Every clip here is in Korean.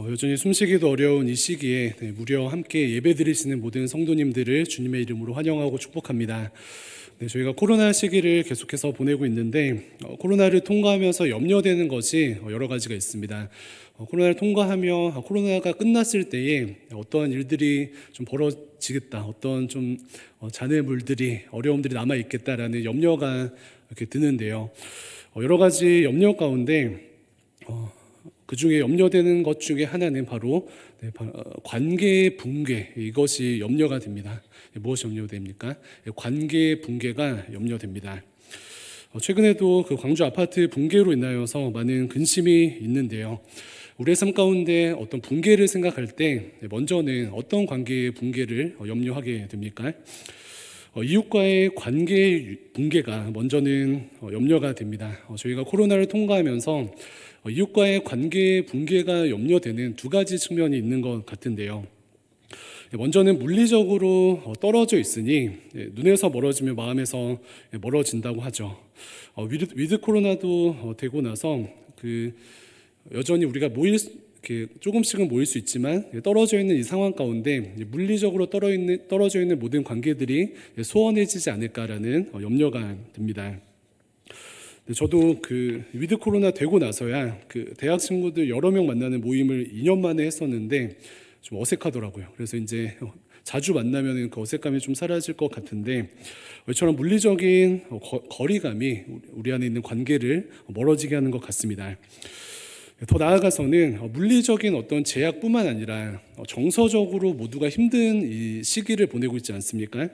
여전히 숨쉬기도 어려운 이 시기에 무려 함께 예배드리시는 모든 성도님들을 주님의 이름으로 환영하고 축복합니다. 저희가 코로나 시기를 계속해서 보내고 있는데 코로나를 통과하면서 염려되는 것이 여러 가지가 있습니다. 코로나를 통과하며 코로나가 끝났을 때에 어떠한 일들이 좀 벌어지겠다, 어떤 좀 잔해물들이, 어려움들이 남아있겠다라는 염려가 이렇게 드는데요. 여러 가지 염려 가운데 그 중에 염려되는 것 중에 하나는 바로 관계 붕괴, 이것이 염려가 됩니다. 무엇이 염려됩니까? 관계 붕괴가 염려됩니다. 최근에도 그 광주 아파트 붕괴로 인하여서 많은 근심이 있는데요. 우리의 삶 가운데 어떤 붕괴를 생각할 때 먼저는 어떤 관계의 붕괴를 염려하게 됩니까? 이웃과의 관계 붕괴가 먼저는 염려가 됩니다. 저희가 코로나를 통과하면서 이웃과의 관계 붕괴가 염려되는 두 가지 측면이 있는 것 같은데요. 먼저는 물리적으로 떨어져 있으니 눈에서 멀어지면 마음에서 멀어진다고 하죠. 위드 코로나도 되고 나서 여전히 우리가 이렇게 조금씩은 모일 수 있지만 떨어져 있는 이 상황 가운데 물리적으로 떨어져 있는 모든 관계들이 소원해지지 않을까라는 염려가 듭니다. 저도 위드 코로나 되고 나서야 대학 친구들 여러 명 만나는 모임을 2년 만에 했었는데 좀 어색하더라고요. 그래서 이제 자주 만나면 그 어색감이 좀 사라질 것 같은데 이처럼 물리적인 거리감이 우리 안에 있는 관계를 멀어지게 하는 것 같습니다. 더 나아가서는 물리적인 어떤 제약뿐만 아니라 정서적으로 모두가 힘든 이 시기를 보내고 있지 않습니까?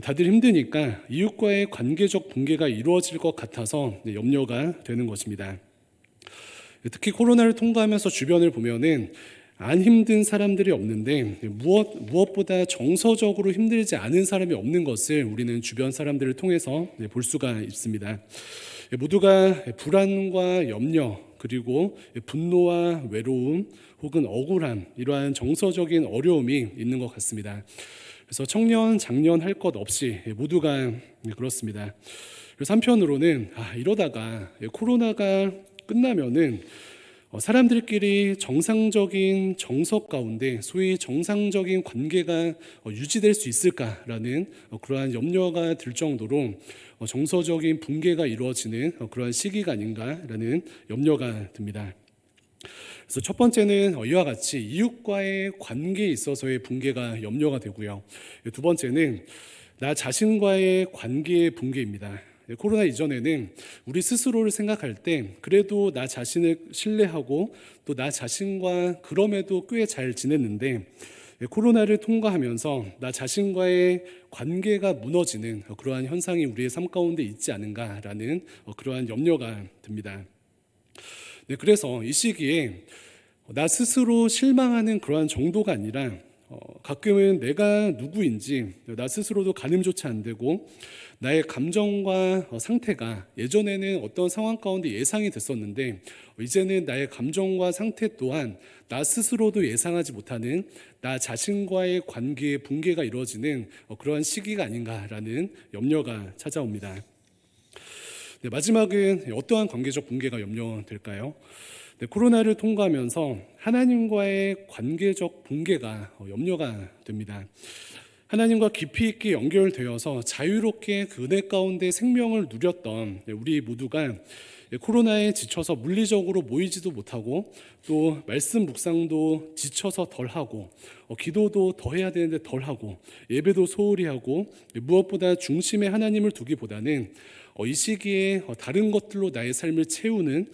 다들 힘드니까 이웃과의 관계적 붕괴가 이루어질 것 같아서 염려가 되는 것입니다. 특히 코로나를 통과하면서 주변을 보면은 안 힘든 사람들이 없는데 무엇보다 정서적으로 힘들지 않은 사람이 없는 것을 우리는 주변 사람들을 통해서 볼 수가 있습니다. 모두가 불안과 염려, 그리고 분노와 외로움 혹은 억울함, 이러한 정서적인 어려움이 있는 것 같습니다. 그래서 청년, 장년 할 것 없이 모두가 그렇습니다. 그래서 한편으로는 이러다가 코로나가 끝나면은 사람들끼리 정상적인 정석 가운데 소위 정상적인 관계가 유지될 수 있을까라는 그러한 염려가 들 정도로 정서적인 붕괴가 이루어지는 그러한 시기가 아닌가라는 염려가 듭니다. 그래서 첫 번째는 이와 같이 이웃과의 관계에 있어서의 붕괴가 염려가 되고요. 두 번째는 나 자신과의 관계의 붕괴입니다. 코로나 이전에는 우리 스스로를 생각할 때 그래도 나 자신을 신뢰하고 또 나 자신과 그럼에도 꽤 잘 지냈는데 코로나를 통과하면서 나 자신과의 관계가 무너지는 그러한 현상이 우리의 삶 가운데 있지 않은가라는 그러한 염려가 듭니다. 그래서 이 시기에 나 스스로 실망하는 그러한 정도가 아니라 가끔은 내가 누구인지 나 스스로도 가늠조차 안 되고 나의 감정과 상태가 예전에는 어떤 상황 가운데 예상이 됐었는데 이제는 나의 감정과 상태 또한 나 스스로도 예상하지 못하는 나 자신과의 관계의 붕괴가 이루어지는 그러한 시기가 아닌가라는 염려가 찾아옵니다. 마지막은 어떠한 관계적 붕괴가 염려될까요? 코로나를 통과하면서 하나님과의 관계적 붕괴가 염려가 됩니다. 하나님과 깊이 있게 연결되어서 자유롭게 그 은혜 가운데 생명을 누렸던 우리 모두가 코로나에 지쳐서 물리적으로 모이지도 못하고 또 말씀 묵상도 지쳐서 덜하고 기도도 더 해야 되는데 덜하고 예배도 소홀히 하고 무엇보다 중심에 하나님을 두기보다는 이 시기에 다른 것들로 나의 삶을 채우는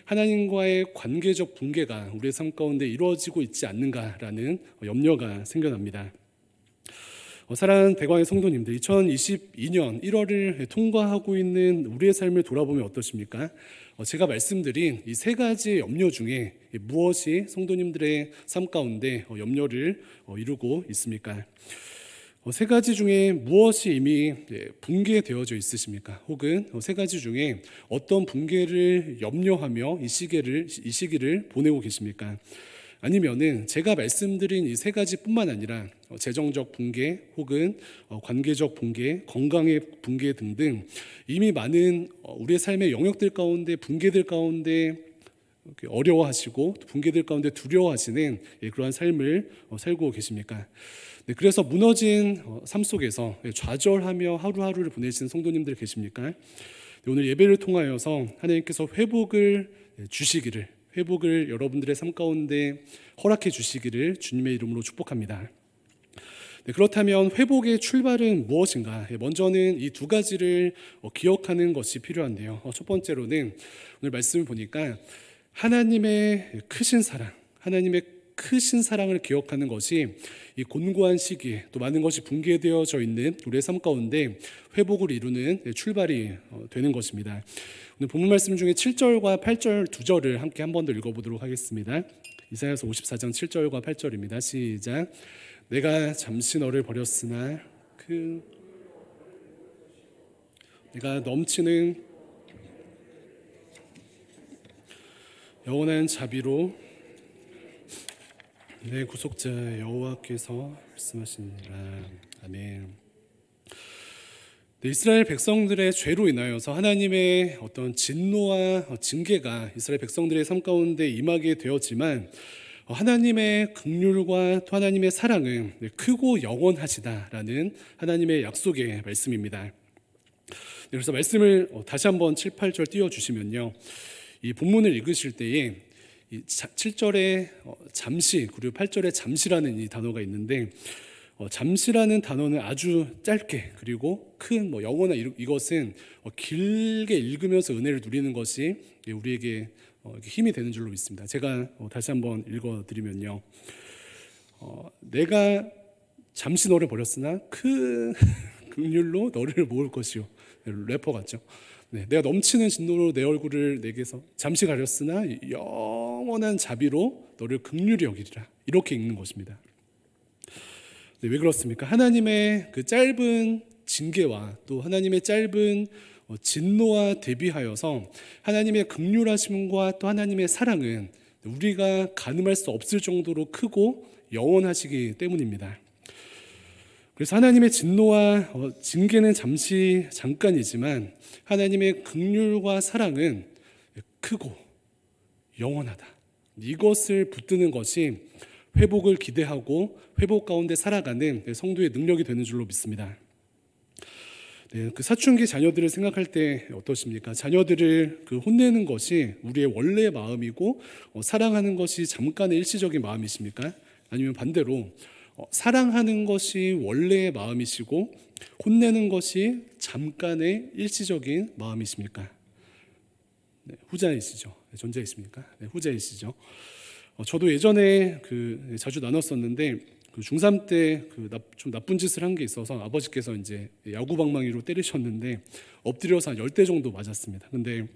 하나님과의 관계적 붕괴가 우리의 삶 가운데 이루어지고 있지 않는가라는 염려가 생겨납니다. 사랑하는 대광의 성도님들, 2022년 1월을 통과하고 있는 우리의 삶을 돌아보면 어떠십니까? 제가 말씀드린 이 세 가지의 염려 중에 무엇이 성도님들의 삶 가운데 염려를 이루고 있습니까? 세 가지 중에 무엇이 이미 붕괴되어져 있으십니까? 혹은 세 가지 중에 어떤 붕괴를 염려하며 이 시기를 보내고 계십니까? 아니면은 제가 말씀드린 이 세 가지뿐만 아니라 재정적 붕괴 혹은 관계적 붕괴, 건강의 붕괴 등등 이미 많은 우리의 삶의 영역들 가운데 붕괴들 가운데 어려워하시고 붕괴될 가운데 두려워하시는 그러한 삶을 살고 계십니까? 네, 그래서 무너진 삶 속에서 좌절하며 하루하루를 보내시는 성도님들 계십니까? 네, 오늘 예배를 통하여서 하나님께서 회복을 주시기를, 회복을 여러분들의 삶 가운데 허락해 주시기를 주님의 이름으로 축복합니다. 네, 그렇다면 회복의 출발은 무엇인가? 먼저는 이 두 가지를 기억하는 것이 필요한데요. 첫 번째로는 오늘 말씀을 보니까 하나님의 크신 사랑, 하나님의 크신 사랑을 기억하는 것이 이 곤고한 시기에 또 많은 것이 붕괴되어져 있는 우리의 삶 가운데 회복을 이루는 출발이 되는 것입니다. 오늘 본문 말씀 중에 7절과 8절 두 절을 함께 한 번 더 읽어보도록 하겠습니다. 이사야서 54장 7절과 8절입니다. 시작. 내가 잠시 너를 버렸으나 내가 넘치는 영원한 자비로 내 구속자 여호와께서 말씀하시니라. 아멘. 네, 이스라엘 백성들의 죄로 인하여서 하나님의 어떤 진노와 징계가 이스라엘 백성들의 삶 가운데 임하게 되었지만 하나님의 긍휼과 또 하나님의 사랑은 크고 영원하시다라는 하나님의 약속의 말씀입니다. 그래서 말씀을 다시 한번 7, 8절 띄워주시면요, 이 본문을 읽으실 때에 7절에 잠시 그리고 8절에 잠시라는 이 단어가 있는데, 잠시라는 단어는 아주 짧게 그리고 큰 영어나 이것은 길게 읽으면서 은혜를 누리는 것이 우리에게 힘이 되는 줄로 믿습니다. 제가 다시 한번 읽어드리면요, 내가 잠시 너를 버렸으나 큰 긍휼로 너를 모을 것이요. 래퍼 같죠? 네, 내가 넘치는 진노로 내 얼굴을 내게서 잠시 가렸으나 영원한 자비로 너를 긍휼히 여기리라. 이렇게 읽는 것입니다. 네, 왜 그렇습니까? 하나님의 그 짧은 징계와 또 하나님의 짧은 진노와 대비하여서 하나님의 긍휼하심과 또 하나님의 사랑은 우리가 가늠할 수 없을 정도로 크고 영원하시기 때문입니다. 그래서 하나님의 진노와 징계는 잠깐이지만 하나님의 긍휼과 사랑은 크고 영원하다. 이것을 붙드는 것이 회복을 기대하고 회복 가운데 살아가는 성도의 능력이 되는 줄로 믿습니다. 네, 그 사춘기 자녀들을 생각할 때 어떠십니까? 자녀들을 혼내는 것이 우리의 원래의 마음이고 사랑하는 것이 잠깐의 일시적인 마음이십니까? 아니면 반대로 사랑하는 것이 원래의 마음이시고 혼내는 것이 잠깐의 일시적인 마음이십니까? 네, 후자이시죠. 네, 전자이십니까? 네, 후자이시죠. 저도 예전에 자주 나눴었는데 중3 때 좀 나쁜 짓을 한 게 있어서 아버지께서 이제 야구 방망이로 때리셨는데 엎드려서 한 10대 정도 맞았습니다. 근데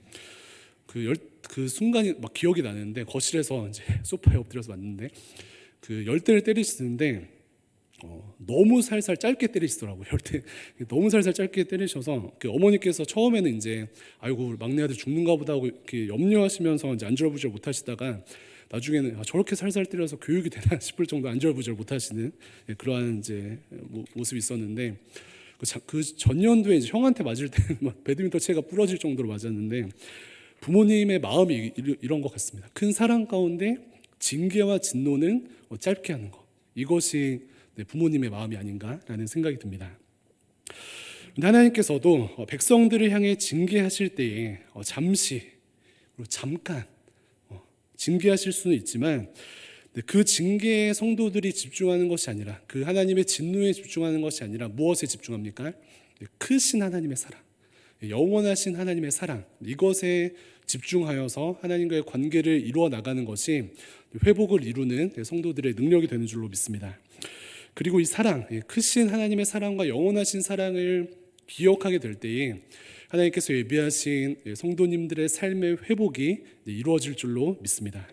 그 순간이 막 기억이 나는데, 거실에서 이제 소파에 엎드려서 맞는데 10대를 때리시는데 너무 살살 짧게 때리시더라고요. 10대 너무 살살 짧게 때리셔서 어머니께서 처음에는 이제 아이고 막내 아들 죽는가 보다 하고 이렇게 염려하시면서 이제 안절부절 못 하시다가 나중에는 저렇게 살살 때려서 교육이 되나 싶을 정도 안절부절 못 하시는 그러한 이제 모습이 있었는데, 그 전년도에 이제 형한테 맞을 때 배드민턴 채가 부러질 정도로 맞았는데, 부모님의 마음이 이런 것 같습니다. 큰 사랑 가운데 징계와 진노는 짧게 하는 것, 이것이 부모님의 마음이 아닌가라는 생각이 듭니다. 하나님께서도 백성들을 향해 징계하실 때에 잠시 그리고 잠깐 징계하실 수는 있지만 그 징계에 성도들이 집중하는 것이 아니라, 그 하나님의 진노에 집중하는 것이 아니라 무엇에 집중합니까? 크신 하나님의 사랑, 영원하신 하나님의 사랑, 이것에 집중하여서 하나님과의 관계를 이루어 나가는 것이 회복을 이루는 성도들의 능력이 되는 줄로 믿습니다. 그리고 이 사랑, 크신 하나님의 사랑과 영원하신 사랑을 기억하게 될 때에 하나님께서 예비하신 성도님들의 삶의 회복이 이루어질 줄로 믿습니다.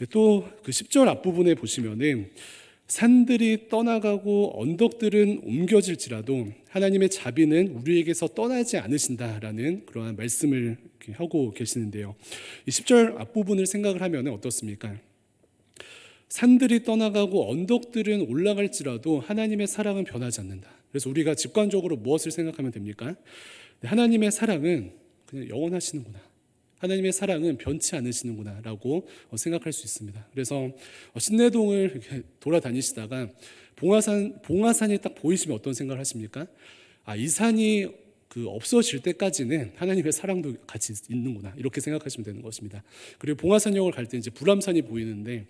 또 그 10절 앞부분에 보시면은 산들이 떠나가고 언덕들은 옮겨질지라도 하나님의 자비는 우리에게서 떠나지 않으신다라는 그러한 말씀을 하고 계시는데요. 이 10절 앞부분을 생각을 하면 어떻습니까? 산들이 떠나가고 언덕들은 올라갈지라도 하나님의 사랑은 변하지 않는다. 그래서 우리가 직관적으로 무엇을 생각하면 됩니까? 하나님의 사랑은 그냥 영원하시는구나. 하나님의 사랑은 변치 않으시는구나라고 생각할 수 있습니다. 그래서 신내동을 이렇게 돌아다니시다가 봉화산이 딱 보이시면 어떤 생각을 하십니까? 이 산이 없어질 때까지는 하나님의 사랑도 같이 있는구나, 이렇게 생각하시면 되는 것입니다. 그리고 봉화산역을 갈 때 이제 불암산이 보이는데,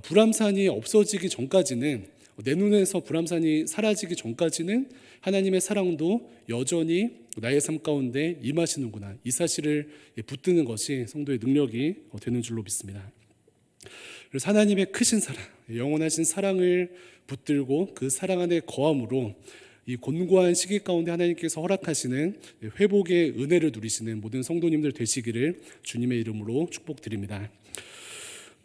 불암산이 없어지기 전까지는, 내 눈에서 불암산이 사라지기 전까지는 하나님의 사랑도 여전히 나의 삶 가운데 임하시는구나, 이 사실을 붙드는 것이 성도의 능력이 되는 줄로 믿습니다. 그래서 하나님의 크신 사랑, 영원하신 사랑을 붙들고 그 사랑 안에 거함으로 이 곤고한 시기 가운데 하나님께서 허락하시는 회복의 은혜를 누리시는 모든 성도님들 되시기를 주님의 이름으로 축복드립니다.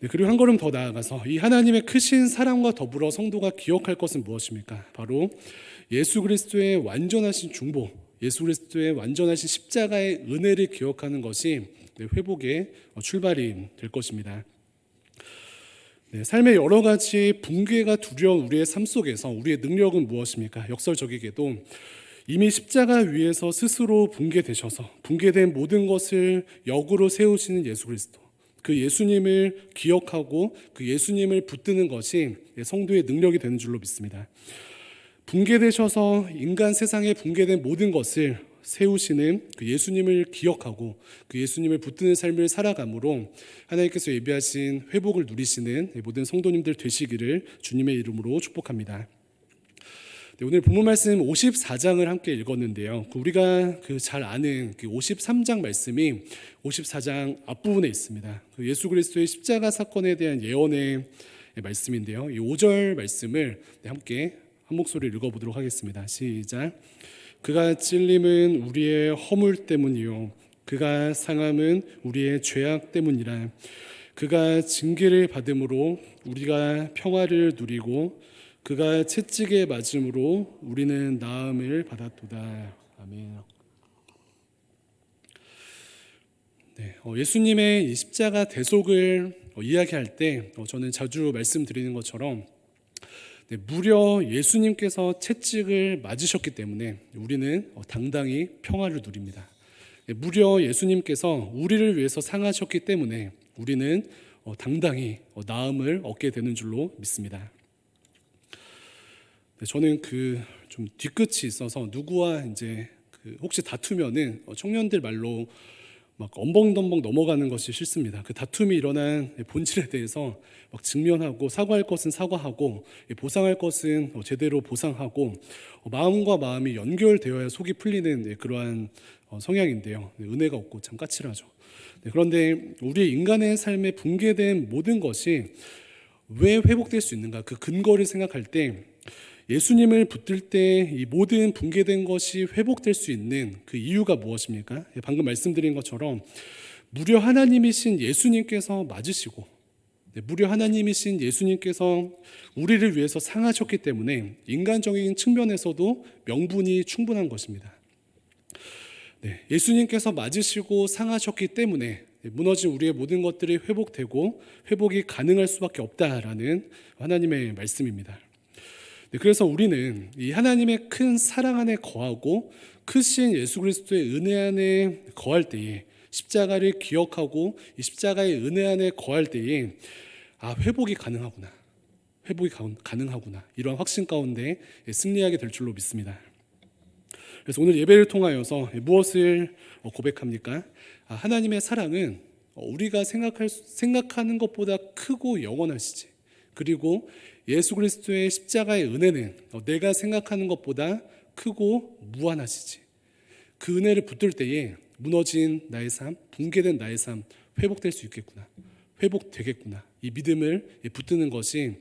그리고 한 걸음 더 나아가서 이 하나님의 크신 사랑과 더불어 성도가 기억할 것은 무엇입니까? 바로 예수 그리스도의 완전하신 중보, 예수 그리스도의 완전하신 십자가의 은혜를 기억하는 것이 회복의 출발이 될 것입니다. 삶의 여러 가지 붕괴가 두려운 우리의 삶 속에서 우리의 능력은 무엇입니까? 역설적이게도 이미 십자가 위에서 스스로 붕괴되셔서 붕괴된 모든 것을 역으로 세우시는 예수 그리스도, 그 예수님을 기억하고 그 예수님을 붙드는 것이 성도의 능력이 되는 줄로 믿습니다. 붕괴되셔서 인간 세상에 붕괴된 모든 것을 세우시는 그 예수님을 기억하고 그 예수님을 붙드는 삶을 살아감으로 하나님께서 예비하신 회복을 누리시는 모든 성도님들 되시기를 주님의 이름으로 축복합니다. 오늘 본문 말씀 54장을 함께 읽었는데요, 우리가 잘 아는 53장 말씀이 54장 앞부분에 있습니다. 예수 그리스도의 십자가 사건에 대한 예언의 말씀인데요, 이 5절 말씀을 함께 한 목소리를 읽어보도록 하겠습니다. 시작. 그가 찔림은 우리의 허물 때문이요 그가 상함은 우리의 죄악 때문이라. 그가 징계를 받음으로 우리가 평화를 누리고 그가 채찍에 맞음으로 우리는 나음을 받았도다. 아멘. 예수님의 이 십자가 대속을 이야기할 때 저는 자주 말씀드리는 것처럼 무려 예수님께서 채찍을 맞으셨기 때문에 우리는 당당히 평화를 누립니다. 무려 예수님께서 우리를 위해서 상하셨기 때문에 우리는 당당히 나음을 얻게 되는 줄로 믿습니다. 저는 좀 뒤끝이 있어서 누구와 이제 혹시 다투면은 청년들 말로 막 엄벙덤벙 넘어가는 것이 싫습니다. 그 다툼이 일어난 본질에 대해서 막 직면하고 사과할 것은 사과하고 보상할 것은 제대로 보상하고 마음과 마음이 연결되어야 속이 풀리는 그러한 성향인데요, 은혜가 없고 참 까칠하죠. 그런데 우리 인간의 삶에 붕괴된 모든 것이 왜 회복될 수 있는가, 그 근거를 생각할 때 예수님을 붙들 때 이 모든 붕괴된 것이 회복될 수 있는 그 이유가 무엇입니까? 방금 말씀드린 것처럼 무려 하나님이신 예수님께서 맞으시고 무려 하나님이신 예수님께서 우리를 위해서 상하셨기 때문에 인간적인 측면에서도 명분이 충분한 것입니다. 예수님께서 맞으시고 상하셨기 때문에 무너진 우리의 모든 것들이 회복되고 회복이 가능할 수밖에 없다라는 하나님의 말씀입니다. 그래서 우리는 이 하나님의 큰 사랑 안에 거하고 크신 예수 그리스도의 은혜 안에 거할 때에, 십자가를 기억하고 이 십자가의 은혜 안에 거할 때에 회복이 가능하구나, 회복이 가능하구나, 이러한 확신 가운데 승리하게 될 줄로 믿습니다. 그래서 오늘 예배를 통하여서 무엇을 고백합니까? 하나님의 사랑은 우리가 생각하는 것보다 크고 영원하시지, 그리고 예수 그리스도의 십자가의 은혜는 내가 생각하는 것보다 크고 무한하시지. 그 은혜를 붙들 때에 무너진 나의 삶, 붕괴된 나의 삶 회복될 수 있겠구나, 회복되겠구나, 이 믿음을 붙드는 것이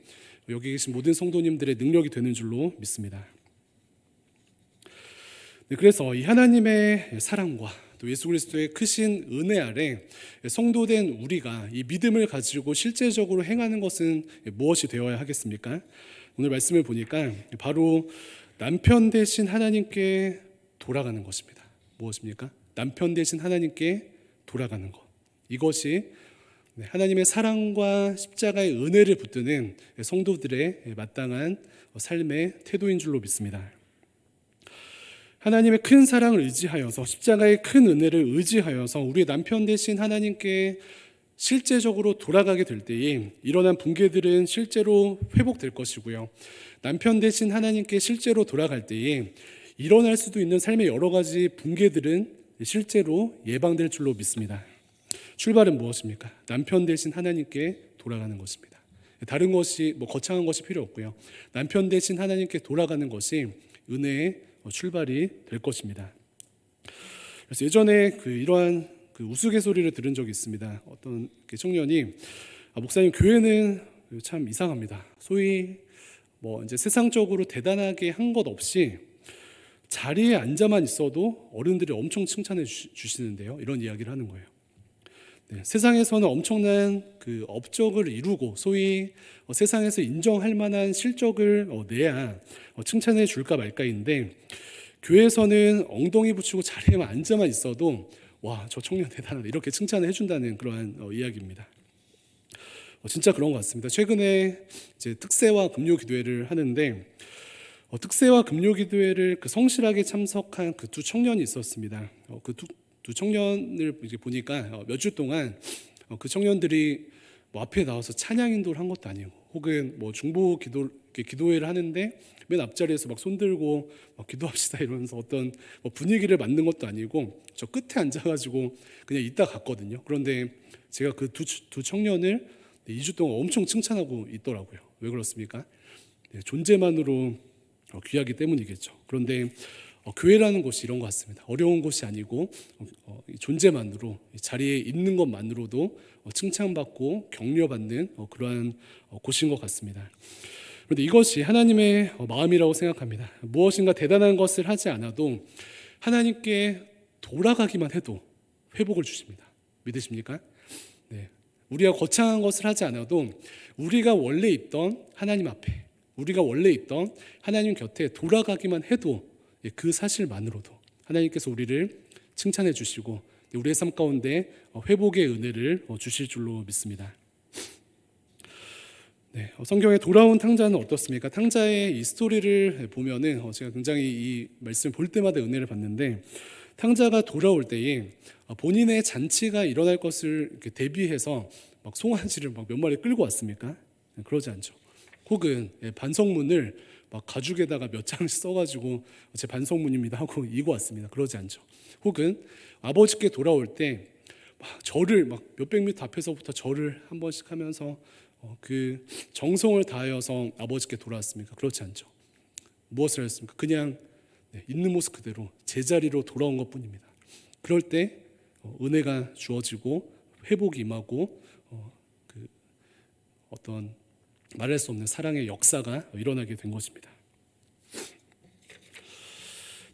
여기 계신 모든 성도님들의 능력이 되는 줄로 믿습니다. 그래서 이 하나님의 사랑과 또 예수 그리스도의 크신 은혜 아래 성도된 우리가 이 믿음을 가지고 실제적으로 행하는 것은 무엇이 되어야 하겠습니까? 오늘 말씀을 보니까 바로 남편 되신 하나님께 돌아가는 것입니다. 무엇입니까? 남편 되신 하나님께 돌아가는 것. 이것이 하나님의 사랑과 십자가의 은혜를 붙드는 성도들의 마땅한 삶의 태도인 줄로 믿습니다. 하나님의 큰 사랑을 의지하여서 십자가의 큰 은혜를 의지하여서 우리 남편 대신 하나님께 실제적으로 돌아가게 될 때에 일어난 붕괴들은 실제로 회복될 것이고요. 남편 대신 하나님께 실제로 돌아갈 때에 일어날 수도 있는 삶의 여러 가지 붕괴들은 실제로 예방될 줄로 믿습니다. 출발은 무엇입니까? 남편 대신 하나님께 돌아가는 것입니다. 다른 것이 거창한 것이 필요 없고요. 남편 대신 하나님께 돌아가는 것이 은혜의 출발이 될 것입니다. 그래서 예전에 이러한 우스갯소리를 들은 적이 있습니다. 어떤 청년이 목사님, 교회는 참 이상합니다. 소위 이제 세상적으로 대단하게 한 것 없이 자리에 앉아만 있어도 어른들이 엄청 칭찬해 주시는데요. 이런 이야기를 하는 거예요. 네, 세상에서는 엄청난 업적을 이루고 소위 세상에서 인정할 만한 실적을 내야 칭찬해 줄까 말까인데, 교회에서는 엉덩이 붙이고 자리에만 앉아만 있어도 와, 저 청년 대단하다 이렇게 칭찬을 해준다는 그러한 이야기입니다. 진짜 그런 것 같습니다. 최근에 이제 특세와 금요 기도회를 하는데 특세와 금요 기도회를 성실하게 참석한 두 청년이 있었습니다. 두 청년을 이제 보니까 몇 주 동안 그 청년들이 앞에 나와서 찬양 인도를 한 것도 아니고, 혹은 중보 기도회를 하는데 맨 앞자리에서 막 손들고 기도합시다 이러면서 어떤 분위기를 만든 것도 아니고 저 끝에 앉아가지고 그냥 있다 갔거든요. 그런데 제가 그 두 청년을 2주 동안 엄청 칭찬하고 있더라고요. 왜 그렇습니까? 존재만으로 귀하기 때문이겠죠. 그런데 교회라는 곳이 이런 것 같습니다. 어려운 곳이 아니고 존재만으로, 자리에 있는 것만으로도 칭찬받고 격려받는 그러한 곳인 것 같습니다. 그런데 이것이 하나님의 마음이라고 생각합니다. 무엇인가 대단한 것을 하지 않아도 하나님께 돌아가기만 해도 회복을 주십니다. 믿으십니까? 네. 우리가 거창한 것을 하지 않아도 우리가 원래 있던 하나님 앞에, 우리가 원래 있던 하나님 곁에 돌아가기만 해도 그 사실만으로도 하나님께서 우리를 칭찬해 주시고 우리의 삶 가운데 회복의 은혜를 주실 줄로 믿습니다. 네, 성경에 돌아온 탕자는 어떻습니까? 탕자의 이 스토리를 보면은 제가 굉장히 이 말씀을 볼 때마다 은혜를 받는데, 탕자가 돌아올 때에 본인의 잔치가 일어날 것을 대비해서 송아지를 몇 마리 끌고 왔습니까? 그러지 않죠. 혹은 반성문을 가죽에다가 몇 장씩 써가지고 제 반성문입니다 하고 이고 왔습니다. 그러지 않죠. 혹은 아버지께 돌아올 때 절을 몇백 미터 앞에서부터 절을 한 번씩 하면서 그 정성을 다하여서 아버지께 돌아왔습니까? 그렇지 않죠. 무엇을 했습니까? 그냥 있는 모습 그대로 제자리로 돌아온 것뿐입니다. 그럴 때 은혜가 주어지고 회복이 임하고 어떤 말할 수 없는 사랑의 역사가 일어나게 된 것입니다.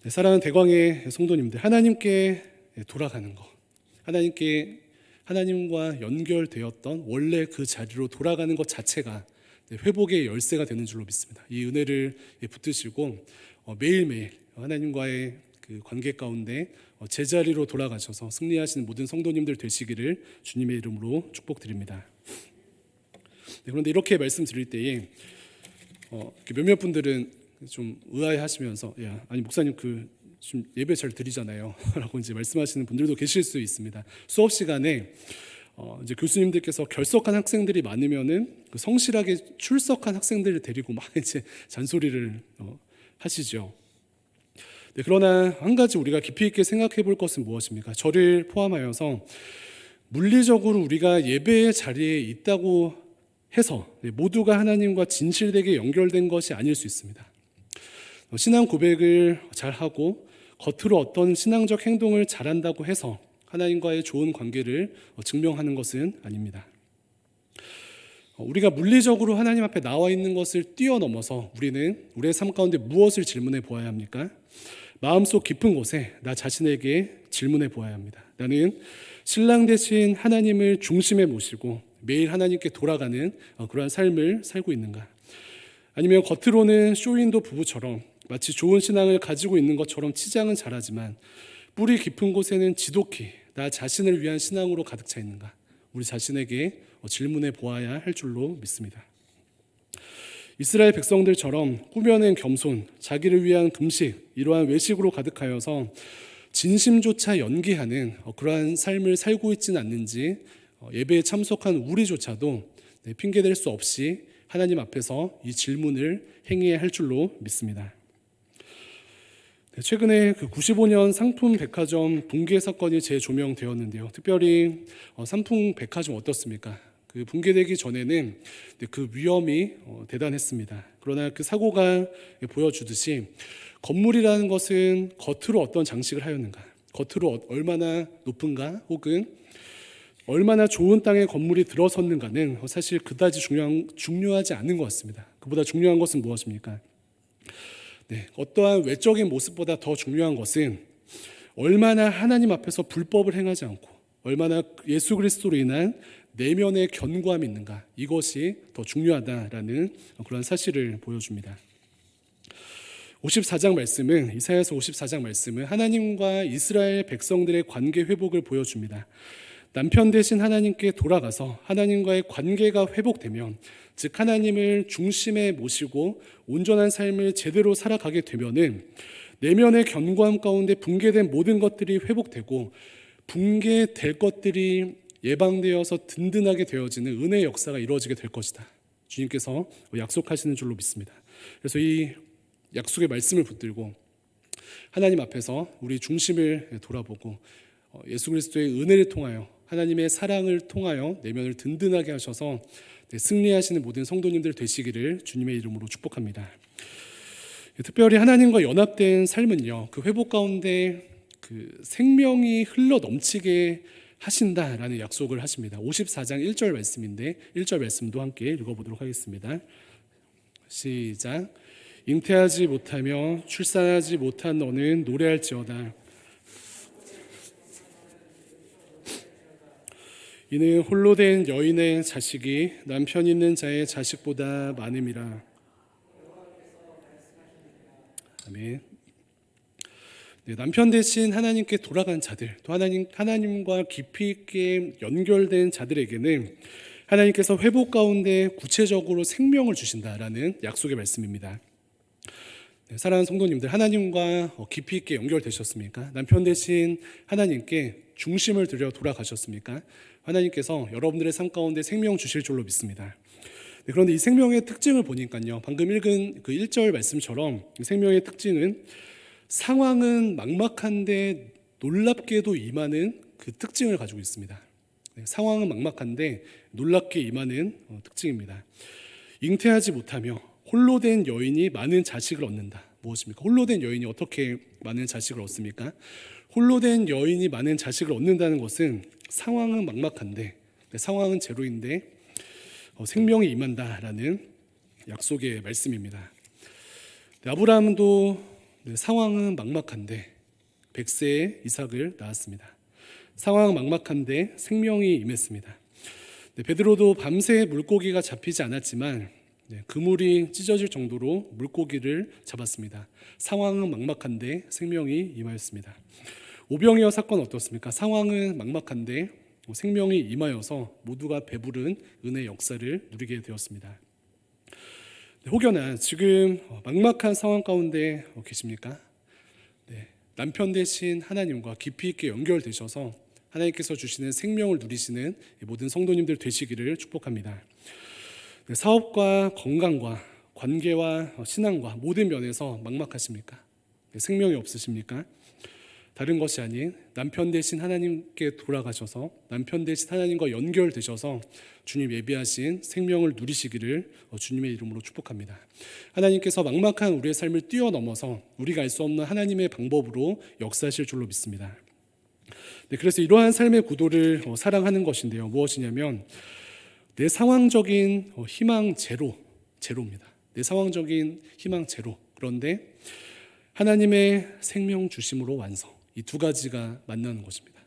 네, 사랑하는 대광의 성도님들, 하나님께 돌아가는 것, 하나님과 연결되었던 원래 그 자리로 돌아가는 것 자체가 회복의 열쇠가 되는 줄로 믿습니다. 이 은혜를 붙드시고 매일매일 하나님과의 그 관계 가운데 제자리로 돌아가셔서 승리하시는 모든 성도님들 되시기를 주님의 이름으로 축복드립니다. 네, 그런데 이렇게 말씀드릴 때에 몇몇 분들은 좀 의아해하시면서 아니 목사님 좀 예배 잘 드리잖아요 라고 이제 말씀하시는 분들도 계실 수 있습니다. 수업 시간에 이제 교수님들께서 결석한 학생들이 많으면은 성실하게 출석한 학생들을 데리고 막 이제 잔소리를 하시죠. 네, 그러나 한 가지 우리가 깊이 있게 생각해 볼 것은 무엇입니까? 저를 포함하여서 물리적으로 우리가 예배의 자리에 있다고 해서 모두가 하나님과 진실되게 연결된 것이 아닐 수 있습니다. 신앙 고백을 잘하고 겉으로 어떤 신앙적 행동을 잘한다고 해서 하나님과의 좋은 관계를 증명하는 것은 아닙니다. 우리가 물리적으로 하나님 앞에 나와 있는 것을 뛰어넘어서 우리는 우리의 삶 가운데 무엇을 질문해 보아야 합니까? 마음속 깊은 곳에 나 자신에게 질문해 보아야 합니다. 나는 신랑 되신 하나님을 중심에 모시고 매일 하나님께 돌아가는 그러한 삶을 살고 있는가? 아니면 겉으로는 쇼윈도 부부처럼 마치 좋은 신앙을 가지고 있는 것처럼 치장은 잘하지만 뿌리 깊은 곳에는 지독히 나 자신을 위한 신앙으로 가득 차 있는가? 우리 자신에게 질문해 보아야 할 줄로 믿습니다. 이스라엘 백성들처럼 꾸며낸 겸손, 자기를 위한 금식, 이러한 외식으로 가득하여서 진심조차 연기하는 그러한 삶을 살고 있지는 않는지 예배에 참석한 우리조차도 핑계댈 수 없이 하나님 앞에서 이 질문을 행해야 할 줄로 믿습니다. 최근에 그 95년 상품 백화점 붕괴 사건이 재조명되었는데요. 특별히 상품 백화점 어떻습니까? 그 붕괴되기 전에는 그 위험이 대단했습니다. 그러나 그 사고가 보여주듯이 건물이라는 것은 겉으로 어떤 장식을 하였는가, 겉으로 얼마나 높은가, 혹은 얼마나 좋은 땅에 건물이 들어섰는가는 사실 그다지 중요하지 않은 것 같습니다. 그보다 중요한 것은 무엇입니까? 어떠한 외적인 모습보다 더 중요한 것은 얼마나 하나님 앞에서 불법을 행하지 않고 얼마나 예수 그리스도로 인한 내면의 견고함이 있는가, 이것이 더 중요하다라는 그런 사실을 보여줍니다. 54장 말씀은, 이사야서 54장 말씀은 하나님과 이스라엘 백성들의 관계 회복을 보여줍니다. 남편 대신 하나님께 돌아가서 하나님과의 관계가 회복되면, 즉 하나님을 중심에 모시고 온전한 삶을 제대로 살아가게 되면은 내면의 견고함 가운데 붕괴된 모든 것들이 회복되고 붕괴될 것들이 예방되어서 든든하게 되어지는 은혜의 역사가 이루어지게 될 것이다. 주님께서 약속하시는 줄로 믿습니다. 그래서 이 약속의 말씀을 붙들고 하나님 앞에서 우리 중심을 돌아보고 예수 그리스도의 은혜를 통하여, 하나님의 사랑을 통하여 내면을 든든하게 하셔서 승리하시는 모든 성도님들 되시기를 주님의 이름으로 축복합니다. 특별히 하나님과 연합된 삶은요, 그 회복 가운데 그 생명이 흘러 넘치게 하신다라는 약속을 하십니다. 54장 1절 말씀인데 1절 말씀도 함께 읽어보도록 하겠습니다. 시작. 잉태하지 못하며 출산하지 못한 너는 노래할지어다. 이는 홀로 된 여인의 자식이 남편 있는 자의 자식보다 많음이라. 아멘. 남편 대신 하나님께 돌아간 자들, 또 하나님과 깊이 있게 연결된 자들에게는 하나님께서 회복 가운데 구체적으로 생명을 주신다라는 약속의 말씀입니다. 사랑하는 성도님들, 하나님과 깊이 있게 연결되셨습니까? 남편 대신 하나님께 중심을 들여 돌아가셨습니까? 하나님께서 여러분들의 삶 가운데 생명 주실 줄로 믿습니다. 그런데 이 생명의 특징을 보니까요, 방금 읽은 그 1절 말씀처럼 생명의 특징은 상황은 막막한데 놀랍게도 임하는 그 특징을 가지고 있습니다. 상황은 막막한데 놀랍게 임하는 특징입니다. 잉태하지 못하며 홀로 된 여인이 많은 자식을 얻는다. 무엇입니까? 홀로 된 여인이 어떻게 많은 자식을 얻습니까? 홀로 된 여인이 많은 자식을 얻는다는 것은 상황은 막막한데, 상황은 제로인데 생명이 임한다라는 약속의 말씀입니다. 아브라함도 상황은 막막한데 100세에 이삭을 낳았습니다. 상황은 막막한데 생명이 임했습니다. 베드로도 밤새 물고기가 잡히지 않았지만 그물이 찢어질 정도로 물고기를 잡았습니다. 상황은 막막한데 생명이 임하였습니다. 오병이어 사건 어떻습니까? 상황은 막막한데 생명이 임하여서 모두가 배부른 은혜의 역사를 누리게 되었습니다. 혹여나 지금 막막한 상황 가운데 계십니까? 남편 대신 하나님과 깊이 있게 연결되셔서 하나님께서 주시는 생명을 누리시는 모든 성도님들 되시기를 축복합니다. 사업과 건강과 관계와 신앙과 모든 면에서 막막하십니까? 생명이 없으십니까? 다른 것이 아닌 남편 대신 하나님께 돌아가셔서 남편 대신 하나님과 연결되셔서 주님 예비하신 생명을 누리시기를 주님의 이름으로 축복합니다. 하나님께서 막막한 우리의 삶을 뛰어넘어서 우리가 알 수 없는 하나님의 방법으로 역사하실 줄로 믿습니다. 그래서 이러한 삶의 구도를 사랑하는 것인데요, 무엇이냐면 내 상황적인 희망 제로입니다. 내 상황적인 희망 제로, 그런데 하나님의 생명 주심으로 완성, 이 두 가지가 만나는 것입니다.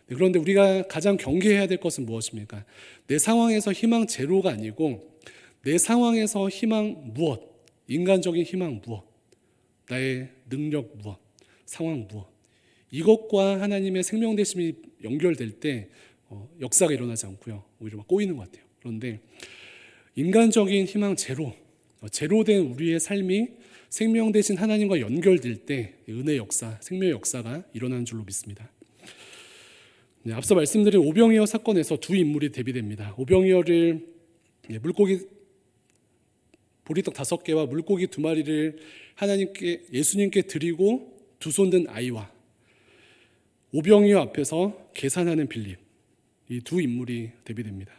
그런데 우리가 가장 경계해야 될 것은 무엇입니까? 내 상황에서 희망 제로가 아니고 내 상황에서 희망 무엇, 인간적인 희망 무엇, 나의 능력 무엇, 상황 무엇, 이것과 하나님의 생명 되심이 연결될 때 역사가 일어나지 않고요, 오히려 막 꼬이는 것 같아요. 그런데 인간적인 희망 제로, 제로된 우리의 삶이 생명 되신 하나님과 연결될 때 은혜 역사, 생명의 역사가 일어나는 줄로 믿습니다. 네, 앞서 말씀드린 오병이어 사건에서 두 인물이 대비됩니다. 오병이어를 물고기 보리떡 5개와 물고기 2마리를 예수님께 드리고 두 손 든 아이와 오병이어 앞에서 계산하는 빌립, 이 두 인물이 대비됩니다.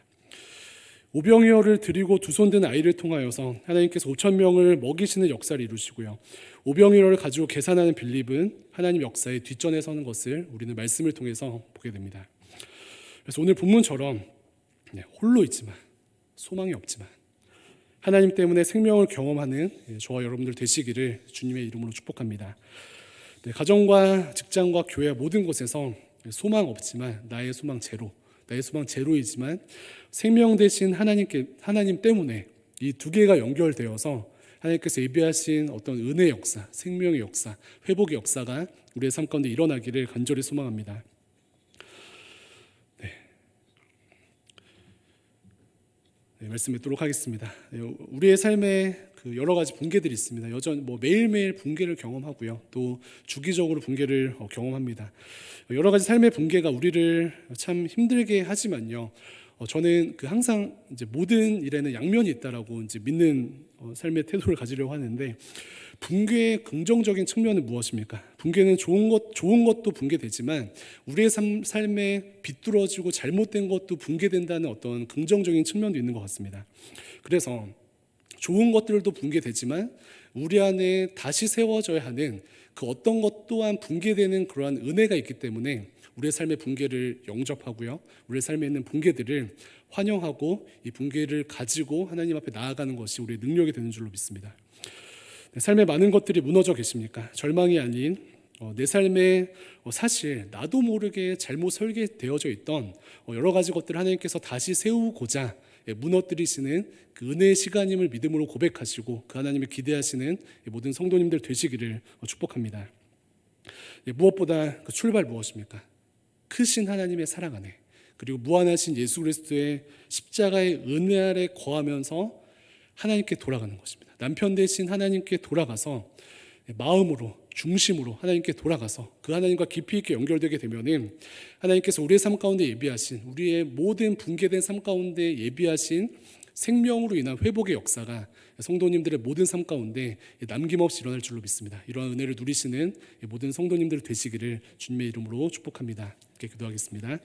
오병이어를 드리고 두 손 든 아이를 통하여서 하나님께서 5,000명을 먹이시는 역사를 이루시고요. 오병이어를 가지고 계산하는 빌립은 하나님 역사의 뒷전에 서는 것을 우리는 말씀을 통해서 보게 됩니다. 그래서 오늘 본문처럼 홀로 있지만 소망이 없지만 하나님 때문에 생명을 경험하는 저와 여러분들 되시기를 주님의 이름으로 축복합니다. 가정과 직장과 교회 모든 곳에서 소망 없지만 나의 소망 제로이지만 생명 되신 하나님 때문에 이 두 개가 연결되어서 하나님께서 예비하신 어떤 은혜의 역사, 생명의 역사, 회복의 역사가 우리의 삶 가운데 일어나기를 간절히 소망합니다. 말씀 맺도록 하겠습니다. 우리의 삶에 여러 가지 붕괴들이 있습니다. 여전히 매일매일 붕괴를 경험하고요. 또 주기적으로 붕괴를 경험합니다. 여러 가지 삶의 붕괴가 우리를 참 힘들게 하지만요. 저는 항상 이제 모든 일에는 양면이 있다라고 이제 믿는 삶의 태도를 가지려고 하는데, 붕괴의 긍정적인 측면은 무엇입니까? 붕괴는 좋은 것도 붕괴되지만 우리의 삶에 비뚤어지고 잘못된 것도 붕괴된다는 어떤 긍정적인 측면도 있는 것 같습니다. 그래서 좋은 것들도 붕괴되지만 우리 안에 다시 세워져야 하는 그 어떤 것 또한 붕괴되는 그러한 은혜가 있기 때문에 우리의 삶의 붕괴를 영접하고요, 우리의 삶에 있는 붕괴들을 환영하고 이 붕괴를 가지고 하나님 앞에 나아가는 것이 우리의 능력이 되는 줄로 믿습니다. 삶에 많은 것들이 무너져 계십니까? 절망이 아닌 내 삶에 사실 나도 모르게 잘못 설계되어져 있던 여러 가지 것들을 하나님께서 다시 세우고자 무너뜨리시는 그 은혜의 시간임을 믿음으로 고백하시고 그 하나님을 기대하시는 모든 성도님들 되시기를 축복합니다. 무엇보다 그 출발 무엇입니까? 크신 하나님의 사랑 안에, 그리고 무한하신 예수 그리스도의 십자가의 은혜 아래 거하면서 하나님께 돌아가는 것입니다. 남편 되신 하나님께 돌아가서 마음으로, 중심으로 하나님께 돌아가서 그 하나님과 깊이 있게 연결되게 되면은 하나님께서 우리의 삶 가운데 예비하신, 우리의 모든 붕괴된 삶 가운데 예비하신 생명으로 인한 회복의 역사가 성도님들의 모든 삶 가운데 남김없이 일어날 줄로 믿습니다. 이러한 은혜를 누리시는 모든 성도님들 되시기를 주님의 이름으로 축복합니다. 이렇게 기도하겠습니다.